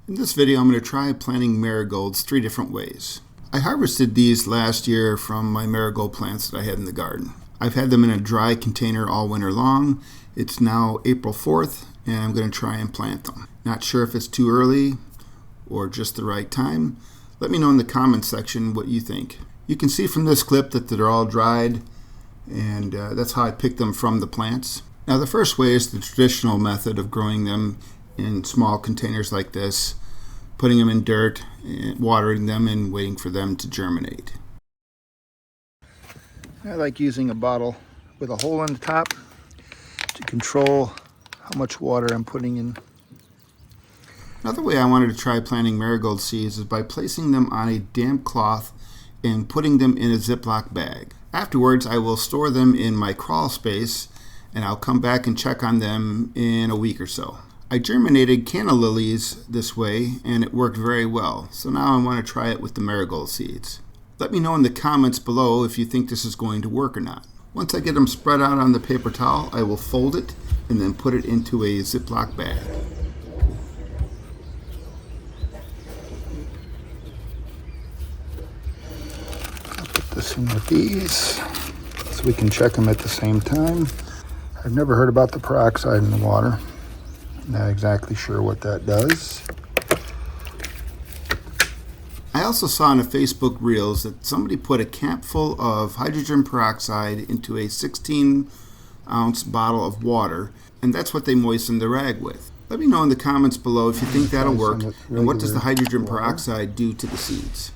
In this video, I'm going to try planting marigolds 3 different ways. I harvested these last year from my marigold plants that I had in the garden. I've had them in a dry container all winter long. It's now April 4th, and I'm going to try and plant them. Not sure if it's too early or just the right time. Let me know in the comments section what you think. You can see from this clip that they're all dried, and that's how I picked them from the plants. Now, the first way is the traditional method of growing them in small containers like this, putting them in dirt, watering them, and waiting for them to germinate. I like using a bottle with a hole in the top to control how much water I'm putting in. Another way I wanted to try planting marigold seeds is by placing them on a damp cloth and putting them in a Ziploc bag. Afterwards, I will store them in my crawl space, and I'll come back and check on them in a week or so. I germinated canna lilies this way, and it worked very well. So now I want to try it with the marigold seeds. Let me know in the comments below if you think this is going to work or not. Once I get them spread out on the paper towel, I will fold it and then put it into a Ziploc bag. I'll put this in with these so we can check them at the same time. I've never heard about the peroxide in the water. Not exactly sure what that does. I also saw in a Facebook Reels that somebody put a capful of hydrogen peroxide into a 16-ounce bottle of water, and that's what they moistened the rag with. Let me know in the comments below if you think that'll work, and what does the hydrogen peroxide do to the seeds.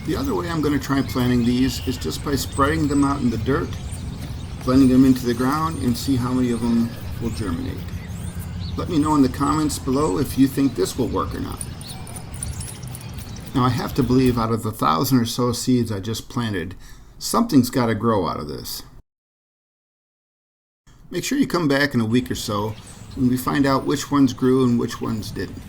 The other way I'm going to try planting these is just by spreading them out in the dirt, blending them into the ground, and see how many of them will germinate. Let me know in the comments below if you think this will work or not. Now, I have to believe out of the 1,000 or so seeds I just planted, something's got to grow out of this. Make sure you come back in a week or so when we find out which ones grew and which ones didn't.